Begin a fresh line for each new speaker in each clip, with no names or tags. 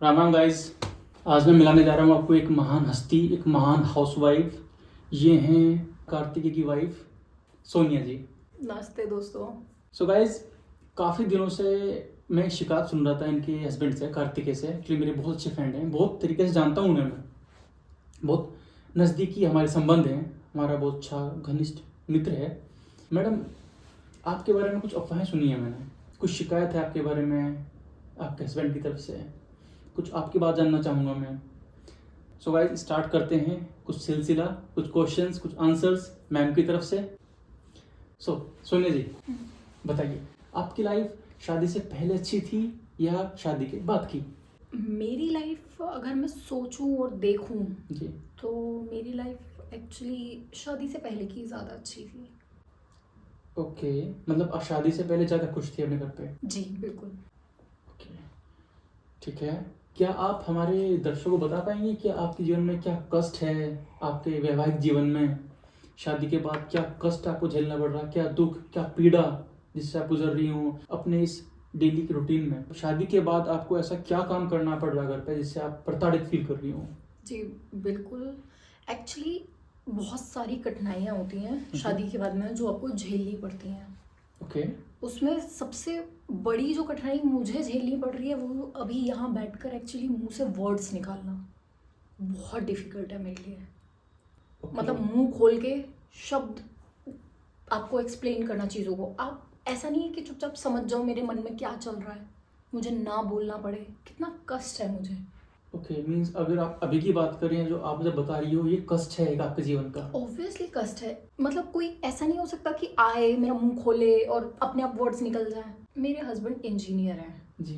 Ram Ram guys. आज मैं मिलाने जा रहा हूँ आपको एक महान हस्ती, एक महान हाउसवाइफ। ये हैं कार्तिकेय की वाइफ सोनिया जी।
नमस्ते दोस्तों।
सो गाइस, काफ़ी दिनों से मैं शिकायत सुन रहा था इनके हस्बैंड से, कार्तिकेय से। एक्चुअली मेरे बहुत अच्छे फ्रेंड हैं, बहुत तरीके से जानता हूँ उन्हें मैं, बहुत नज़दीकी हमारे संबंध हैं, हमारा बहुत अच्छा घनिष्ठ मित्र है। मैडम, आपके बारे में कुछ अफवाहें सुनी है मैंने, कुछ शिकायत है आपके बारे में आपके हस्बैंड की तरफ से, कुछ आपकी बात जानना चाहूँगा मैं। सो गाइस, स्टार्ट करते हैं कुछ सिलसिला, कुछ क्वेश्चंस, कुछ आंसर्स मैम की तरफ से। सो सोनिया जी, बताइए, आपकी लाइफ शादी से पहले अच्छी थी या शादी के बाद की?
मेरी लाइफ अगर मैं सोचूं और देखूं
जी।
तो मेरी लाइफ एक्चुअली शादी से पहले की ज़्यादा अच्छी थी।
ओके, मतलब आप शादी से पहले ज़्यादा खुश थी अपने घर पे?
जी बिल्कुल।
ओके, ठीक है। क्या आप हमारे दर्शकों को बता पाएंगे कि आपके जीवन में क्या कष्ट है, आपके वैवाहिक जीवन में शादी के बाद क्या कष्ट आपको झेलना पड़ रहा, क्या दुख, क्या पीड़ा जिससे आप गुजर रही हूँ अपने इस डेली की रूटीन में? शादी के बाद आपको ऐसा क्या काम करना पड़ रहा घर पे जिससे आप प्रताड़ित फील कर रही हो?
जी बिल्कुल। एक्चुअली बहुत सारी कठिनाइयाँ होती हैं शादी के बाद में जो आपको झेलनी पड़ती हैं।
ओके।
उसमें सबसे बड़ी जो कठिनाई मुझे झेलनी पड़ रही है वो अभी यहाँ बैठकर एक्चुअली मुंह से वर्ड्स निकालना बहुत डिफ़िकल्ट है मेरे लिए। मतलब मुंह खोल के शब्द आपको एक्सप्लेन करना चीज़ों को। आप ऐसा नहीं है कि चुपचाप समझ जाओ मेरे मन में क्या चल रहा है, मुझे ना बोलना पड़े, कितना कष्ट है मुझे।
ओके, मीन्स अगर आप अभी की बात करें जो आप मुझे बता रही हो, ये कष्ट है एक आपके जीवन का?
ऑब्वियसली कष्ट है। मतलब कोई ऐसा नहीं हो सकता कि आए मेरा मुंह खोले और अपने आप वर्ड्स निकल जाए। मेरे हस्बैंड इंजीनियर हैं
जी।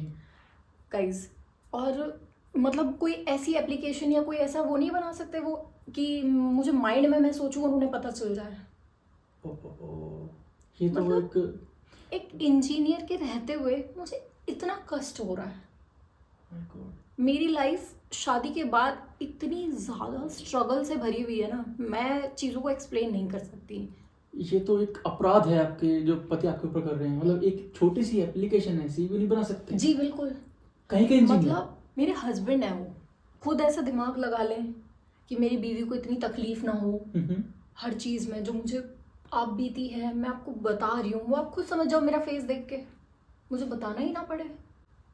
गाइस, और मतलब कोई ऐसी एप्लीकेशन या कोई ऐसा वो नहीं बना सकते वो कि मुझे माइंड में मैं सोचूं और उन्हें पता चल जाए।
ये तो
मतलब एक इंजीनियर के रहते हुए मुझे इतना कष्ट हो रहा है। मेरी लाइफ शादी के बाद इतनी ज़्यादा स्ट्रगल से भरी हुई है ना, मैं चीज़ों को एक्सप्लेन नहीं कर सकती।
ये तो एक अपराध है आपके जो पति आपके ऊपर कर रहे हैं। मतलब एक छोटी सी एप्लीकेशन ऐसी भी नहीं बना सकते?
जी बिल्कुल।
कहीं कहीं
मतलब मेरे हस्बैंड है, वो खुद ऐसा दिमाग लगा लें कि मेरी बीवी को इतनी तकलीफ ना हो हर चीज़ में। जो मुझे आप बीती है मैं आपको बता रही हूँ, वो आप खुद समझ जाओ मेरा फेस देख के, मुझे बताना ही ना पड़े।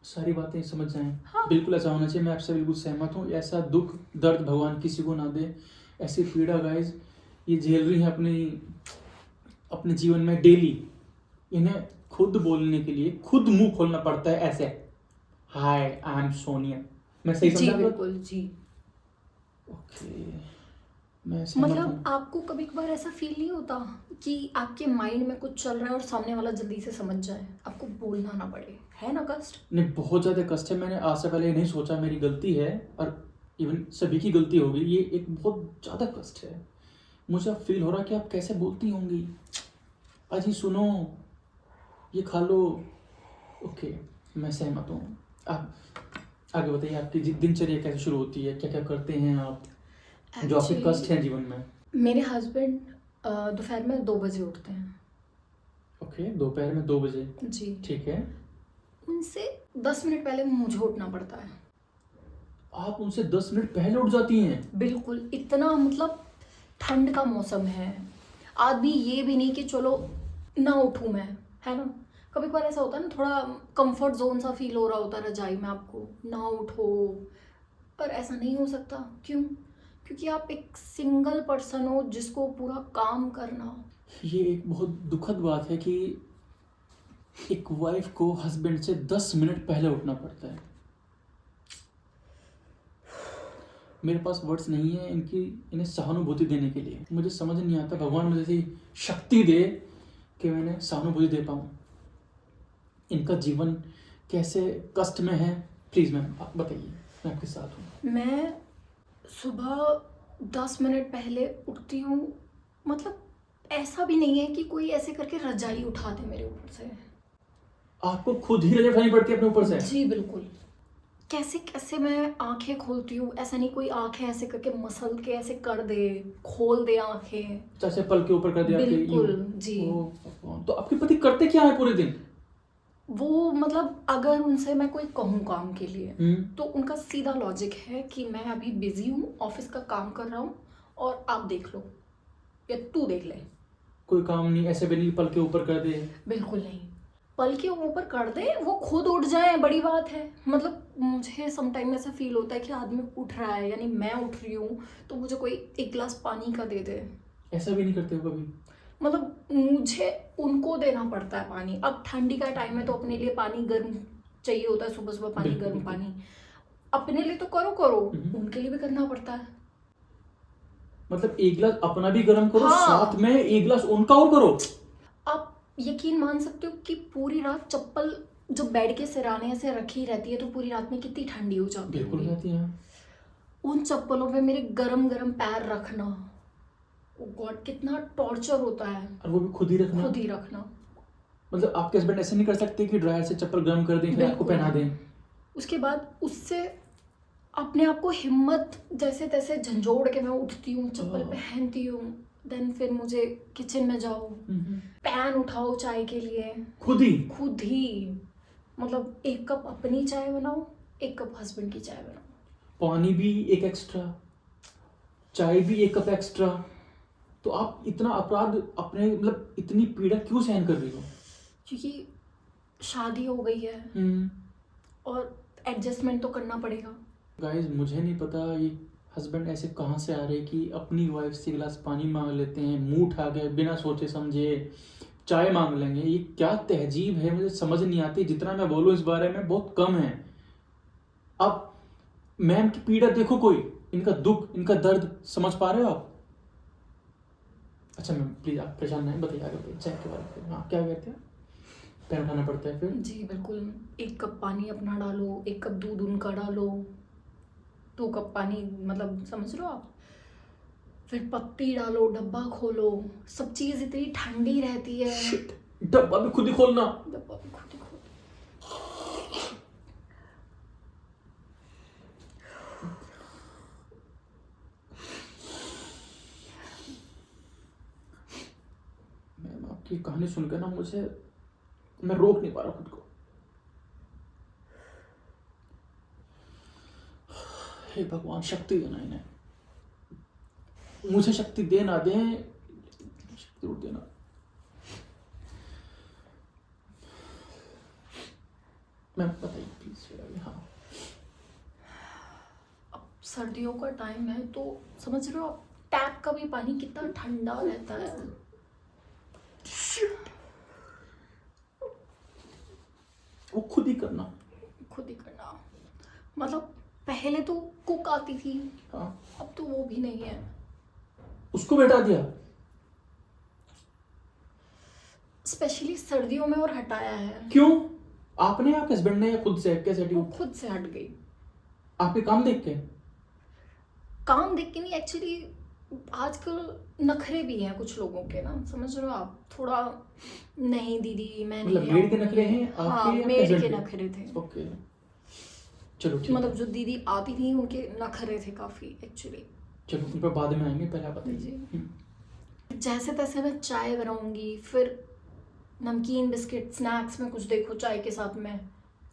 सारी बातें समझ जाएं।
हाँ।
बिल्कुल ऐसा होना चाहिए, मैं आपसे बिल्कुल सहमत हूँ। ऐसा दुख दर्द भगवान किसी को ना दे, ऐसी पीड़ा गाइस ये झेल रही है अपने जीवन में डेली। इन्हें खुद बोलने के लिए खुद मुंह खोलना पड़ता है ऐसे, हाय आई एम सोनिया। मैं सही
जी
समझा?
बिल्कुल जी।
ओके, मैं समझ
मतलब आपको कभी कभार ऐसा फील नहीं होता कि आपके माइंड में कुछ चल रहा है और सामने वाला जल्दी से समझ जाए, आपको बोलना ना पड़े? है ना कष्ट?
नहीं, बहुत ज़्यादा कष्ट है। मैंने आज से पहले नहीं सोचा मेरी गलती है, और इवन सभी की गलती होगी। ये एक बहुत ज़्यादा कष्ट है। मुझे अब फील हो रहा कि आप कैसे बोलती होंगी, अजी सुनो, ये खा लो। ओके, मैं सहमत हूँ। आप आगे बताइए, आपकी दिनचर्या कैसे शुरू होती है, क्या क्या करते हैं आप, जो आपके कष्ट हैं जीवन में?
मेरे हस्बैंड दोपहर में 2 बजे उठते हैं।
ओके, दोपहर में 2 बजे?
जी।
ठीक है।
उनसे 10 मिनट पहले मुझे उठना पड़ता है।
आप उनसे 10 मिनट पहले उठ जाती हैं?
बिल्कुल। इतना मतलब ठंड का मौसम है, आदमी ये भी नहीं कि चलो ना उठूं मैं, है ना। कभी कभार ऐसा होता है ना, थोड़ा कंफर्ट जोन सा फील हो रहा होता है रजाई में, आपको ना उठो, पर ऐसा नहीं हो सकता। क्यों? क्योंकि आप एक सिंगल पर्सन हो जिसको पूरा काम करना।
ये एक बहुत दुखद बात है कि एक वाइफ को हस्बैंड से 10 मिनट पहले उठना पड़ता है। मेरे पास वर्ड्स नहीं है इन्हें सहानुभूति देने के लिए। मुझे समझ नहीं आता, भगवान मुझे ऐसी शक्ति दे कि मैं इन्हें सहानुभूति दे पाऊँ। इनका जीवन कैसे कष्ट में है, प्लीज़ मैम आप बताइए, मैं आपके साथ हूँ।
मैं सुबह 10 मिनट पहले उठती हूँ। मतलब ऐसा भी नहीं है कि कोई ऐसे करके रजाई उठा दे मेरे ऊपर से।
आपको खुद ही रजाई उठानी पड़ती है अपने ऊपर से?
जी बिल्कुल। कैसे कैसे मैं आंखें खोलती हूँ, ऐसा नहीं कोई आंखें ऐसे करके मसल के ऐसे कर दे, खोल दे आंखें।
जैसे पल के ऊपर कर दिया आपके?
बिल्कुल जी।
तो आपके पति करते क्या है पूरे दिन?
वो मतलब अगर उनसे मैं कोई कहूँ काम के लिए,
हम्म।
तो उनका सीधा लॉजिक है कि मैं अभी बिजी हूँ, ऑफिस का काम कर रहा हूँ और आप देख लो या तू देख ले।
कोई काम नहीं, ऐसे भी नहीं पल के ऊपर कर दे।
बिल्कुल नहीं, पल के ऊपर कर दे, वो खुद उठ जाए बड़ी बात है। मतलब मुझे समटाइम ऐसा फील होता है कि आदमी उठ रहा है, यानी मैं उठ रही हूँ, तो मुझे कोई एक गिलास पानी का दे दे।
ऐसा भी नहीं करते हो कभी?
मतलब मुझे उनको देना पड़ता है पानी। अब ठंडी का टाइम है तो अपने लिए पानी गर्म चाहिए होता है, सुबह सुबह पानी,
बिल्कुल,
गर्म
बिल्कुल।
पानी। अपने लिए तो करो करो,
हम्म।
उनके लिए भी करना पड़ता है।
मतलब एक गिलास अपना भी गर्म करो,
हाँ।
साथ में एक गिलास उनका और करो।
आप यकीन मान सकते हो कि पूरी रात चप्पल जो बेड के सिराने से रखी रहती है, तो पूरी रात में कितनी ठंडी हो जाती
बिल्कुल
होगी।
रहती है।
उन चप्पलों पे मेरे गरम गरम पैर रखना, ओ गॉड कितना टॉर्चर होता है।
और वो भी खुद ही रखना।
खुद ही रखना।
मतलब आपके हस्बैंड ऐसे नहीं कर सकते कि ड्रायर से चप्पल गर्म कर दें फिर आपको
बिल्कुल।
पहना दें?
उसके बाद उससे अपने आप को हिम्मत जैसे तैसे झंझोड़ के मैं उठती हूँ, चप्पल पहनती हूँ। देन फिर मुझे किचन में जाओ, पैन उठाओ चाय के लिए,
खुद ही।
खुद ही। मतलब एक कप अपनी चाय बनाओ, एक कप हस्बैंड की चाय बनाओ।
पानी भी एक एक्स्ट्रा, चाय भी एक कप एक्स्ट्रा। तो आप इतना अपराध अपने, मतलब इतनी पीड़ा क्यों सहन कर रही हो?
क्योंकि शादी हो गई है और एडजस्टमेंट तो करना पड़ेगा।
गाइस मुझे नहीं पता ये हस्बैंड ऐसे कहाँ से आ रहे कि अपनी वाइफ से गिलास पानी मांग लेते हैं, मुंह उठा के बिना सोचे समझे चाय मांग लेंगे। ये क्या तहजीब है, मुझे समझ नहीं आती। जितना मैं बोलूँ इस बारे में बहुत कम है। आप मैम की पीड़ा देखो, कोई इनका दुख, इनका दर्द समझ पा रहे हो आप? अच्छा मैम प्लीज आप परेशान नहीं, बताइए आगे बताइए चाय के बारे में। हाँ क्या कहते हैं, पैन उठाना पड़ता है फिर?
जी बिल्कुल। एक कप पानी अपना डालो, एक कप दूध उनका डालो, 2 कप पानी, मतलब समझ रहे हो आप। फिर पत्ती डालो, डब्बा खोलो, सब चीज़ इतनी ठंडी रहती है।
Shit, डब्बा भी खुद ही खोलना।
डब्बा भी खुद ही खोलो।
मैम आपकी कहानी सुनकर ना मुझे, मैं रोक नहीं पा रहा खुद को। हे भगवान शक्ति देना इन्हें, मुझे शक्ति देना दें, शक्ति जरूर देना। मैम बताइए प्लीज फिर आगे। हाँ
अब सर्दियों का टाइम है तो समझ रहे हो आप, टैप का भी पानी कितना ठंडा रहता है।
वो खुद ही करना।
खुद ही करना। मतलब पहले तो कुक आती थी,
हाँ
अब तो वो भी नहीं है।
उसको बैठा दिया।
स्पेशली सर्दियों में, और हटाया है।
क्यों? आपने, आपके हस्बैंड ने, या खुद से कैसे हटी?
वो खुद से हट गई।
आपके काम देख के?
काम देख के नहीं, एक्चुअली आजकल नखरे भी हैं कुछ लोगों के ना, समझ रहे हो आप। थोड़ा नहीं दीदी मैं
मतलब
नहीं
मेड के
आऊंगी।
नखरे हैं आपके
हाँ
या
मेड
husband
के
के?
नखरे थे।
ओके चलो ठीक
मतलब
है।
जो दीदी आती थी उनके नखरे थे काफी एक्चुअली।
चलो उन पर बाद में आएंगे, पहले आप बताइए।
जी। जैसे तैसे मैं चाय बनाऊंगी, फिर नमकीन बिस्किट स्नैक्स में कुछ देखो चाय के साथ में,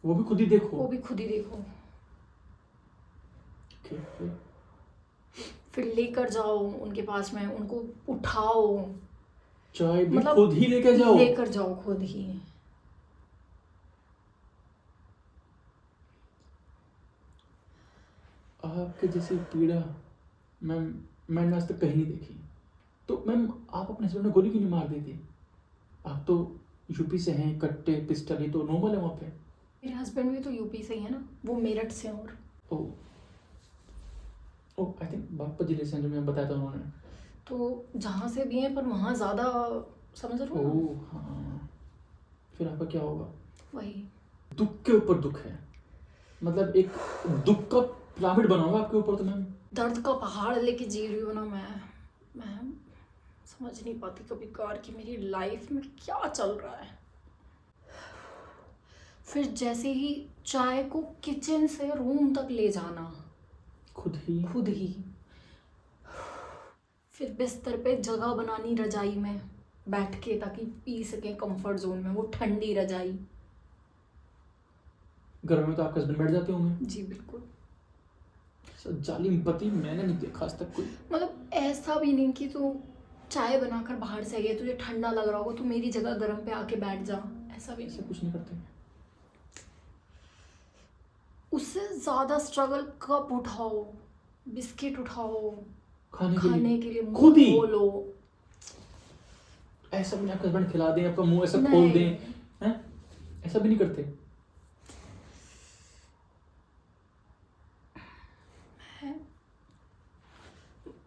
वो भी खुद ही देखो।
वो भी खुद ही देखो।
ओके फिर?
फिर लेकर जाओ उनके पास में, उनको उठाओ,
चाय भी
मतलब
खुद ही लेके जाओ?
लेकर जाओ खुद ही।
आपके जैसी पीड़ा मैम मैंने आज तक कहीं नहीं देखी। तो मैम आप अपने हस्बैंड में गोली क्यों नहीं मार देती? आप तो यूपी से हैं, कट्टे पिस्टल ये तो नॉर्मल है वहाँ पे।
मेरे हस्बैंड भी तो यूपी से ही है ना, वो मेरठ से हैं। और
ओ ओ आई थिंक बागपत जिले से हैं, जो मैं बताया था उन्होंने।
तो जहाँ से भी हैं, पर वहाँ ज़्यादा, समझ रहे हो ना?
ओ हाँ, फिर आपका क्या होगा?
वही।
दुख के ऊपर दुख है, मतलब एक दुख का पिरामिड बना हुआ आपके ऊपर। तो मैम
दर्द का पहाड़ लेके जी रही हूँ ना मैं समझ नहीं पाती कभी कभार कि मेरी लाइफ में क्या चल रहा है। फिर जैसे ही चाय को किचन से रूम तक ले जाना,
खुद ही।
खुद ही। फिर बिस्तर पे जगह बनानी रजाई में बैठ के, ताकि पी सके कंफर्ट जोन में, वो ठंडी रजाई।
घर में तो आपके हस्बैंड बैठ जाते होंगे।
जी बिल्कुल।
ऐसा जालिम पति मैंने नहीं देखा आज तक कोई।
मतलब ऐसा भी नहीं कि तू चाय बनाकर बाहर से आई है, तुझे ठंडा लग रहा होगा, तू मेरी जगह गर्म पे आके बैठ जा, ऐसा भी
ऐसा
नहीं।
कुछ नहीं करते।
उससे ज़्यादा स्ट्रगल कप उठाओ, बिस्किट उठाओ
खाने
खाने के लिए,
खुद ही?
मुंह खोलो।
ऐसा भी नहीं आपका हस्बैंड खिला दें, आपका मुंह ऐसा खोल
नहीं।
दें, हैं? ऐसा भी नहीं करते।
है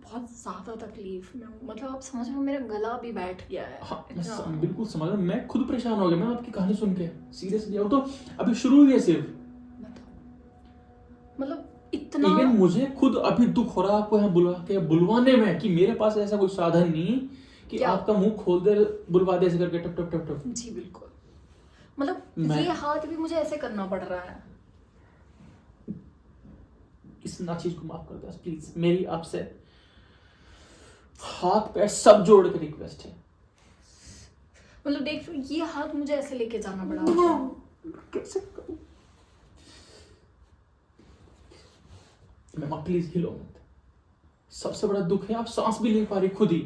बहुत ज़्यादा तकलीफ में हूँ, मतलब आप समझ रहे हो, मेरा गला भी बैठ गया है।
हाँ मैं
इतना।
बिल्कुल समझ रहा हूँ, मैं खुद परेशान हो गया मैं आपकी कहानी सुन के, सीरियसली। अब तो अभी शुरू हुई है सिर्फ।
बताओ, मतलब इतना।
इवन मुझे खुद अभी दुख हो रहा है आपको यहाँ बुलवाने में, कि मेरे पास ऐसा कोई साधन नहीं कि
क्या?
आपका मुंह खोल दे, बुलवा दे ऐसे करके, टप टप टप टप।
जी बिल्कुल। मतलब
मैं-
ये हाथ भी मुझे ऐसे करना पड़ रहा है।
इस नाचीज को माफ कर दो प्लीज, मेरी आपसे हाथ पैर सब जोड़ के रिक्वेस्ट है।
मतलब देख ये हाथ मुझे ऐसे लेके जाना पड़ा मुझे।
कैसे करूं? मैम प्लीज हिलो मत, सबसे बड़ा दुख है आप सांस भी ले पा रही खुद ही।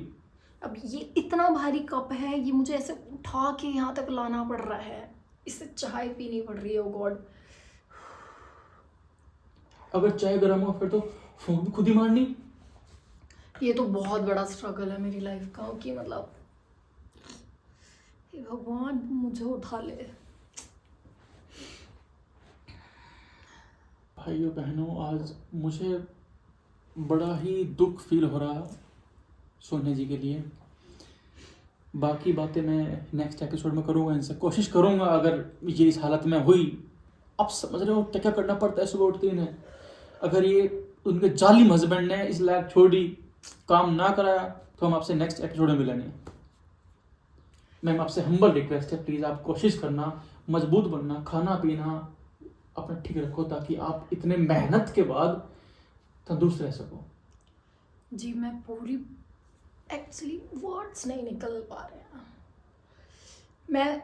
अब ये इतना भारी कप है, ये मुझे ऐसे उठा के यहाँ तक लाना पड़ रहा है, इससे चाय पीनी पड़ रही है। ओ गॉड।
अगर चाय गर्म हो फिर तो फूंक भी खुद ही मारनी।
ये तो बहुत बड़ा स्ट्रगल है मेरी लाइफ का, कि मतलब हे भगवान मुझे उठा ले।
भाइयों बहनों, आज मुझे बड़ा ही दुख फील हो रहा सोनिया जी के लिए। बाकी बातें मैं नेक्स्ट एपिसोड में करूँगा, इनसे कोशिश करूँगा। अगर ये इस हालत में हुई, आप समझ रहे हो क्या क्या करना पड़ता है सुबह उठते ही। अगर ये उनके जालिम हस्बैंड ने इस लायक छोड़ी, काम ना कराया, तो हम आपसे नेक्स्ट एपिसोड में मिलेंगे। मैम आपसे हम्बल रिक्वेस्ट है, प्लीज़ आप कोशिश करना, मजबूत बनना, खाना पीना अपना ठीक रखो, ताकि आप इतने मेहनत के बाद तंदुरुस्त रह सको।
जी मैं पूरी, एक्चुअली वर्ड्स नहीं निकल पा रहे हैं। मैं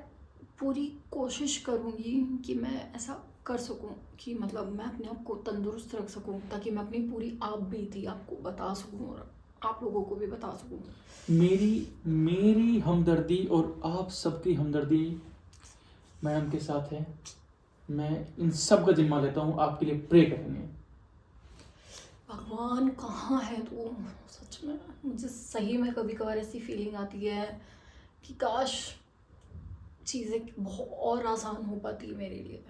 पूरी कोशिश करूँगी कि मैं ऐसा कर सकूँ कि मतलब मैं अपने आप को तंदुरुस्त रख सकूँ, ताकि मैं अपनी पूरी आप बीती आपको बता सकूँ और आप लोगों को भी बता सकूँ।
मेरी हमदर्दी और आप सबकी हमदर्दी मैडम के साथ है। मैं इन सब का जिम्मा लेता हूँ, आपके लिए प्रे करेंगे।
भगवान कहाँ है तू? सच में मुझे सही में कभी कभार ऐसी फीलिंग आती है कि काश चीज़ें बहुत और आसान हो पाती मेरे लिए।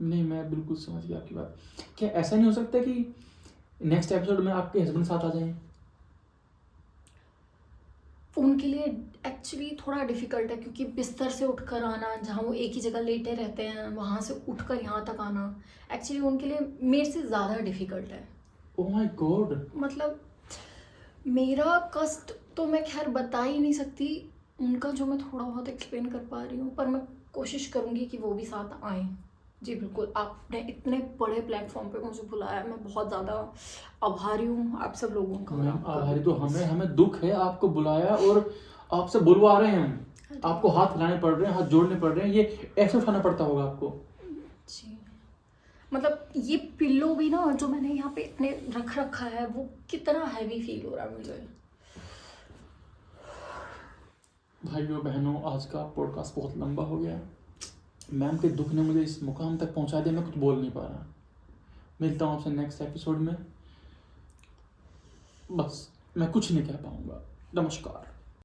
नहीं मैं बिल्कुल समझ गया आपकी बात। क्या ऐसा नहीं हो सकता कि नेक्स्ट एपिसोड में आपके हस्बैंड साथ आ जाएं?
उनके लिए एक्चुअली थोड़ा डिफ़िकल्ट है, क्योंकि बिस्तर से उठकर आना, जहाँ वो एक ही जगह लेटे रहते हैं, वहाँ से उठकर यहाँ तक आना एक्चुअली उनके लिए मेरे से ज़्यादा डिफ़िकल्ट है।
Oh my God.
मतलब मेरा कष्ट तो मैं खैर बता ही नहीं सकती, उनका जो मैं थोड़ा बहुत एक्सप्लेन कर पा रही हूँ, पर मैं कोशिश करूँगी कि वो भी साथ आएँ। जी बिल्कुल, आपने इतने बड़े प्लेटफॉर्म पे मुझे बुलाया, मैं बहुत ज़्यादा आभारी हूँ आप सब लोगों का। और
मैम
आपका
आभारी
भी।
तो हमें दुख है आपको बुलाया और आपसे बुलवा रहे हैं हम। आपको हाथ हिलाने पड़ रहे हैं, हाथ जोड़ने पड़ रहे हैं, ये ऐसे उठाना पड़ता होगा आपको।
जी मतलब ये पिल्लो भी ना जो मैंने यहाँ पे इतने रख रखा है, वो कितना हैवी फील हो रहा है मुझे।
भाइयों बहनों, आज का पॉडकास्ट बहुत लंबा हो गया। मैम के दुख ने मुझे इस मुकाम तक पहुंचा दिया, मैं कुछ बोल नहीं पा रहा। मिलता हूँ आपसे नेक्स्ट एपिसोड में। बस मैं कुछ नहीं कह पाऊंगा। नमस्कार।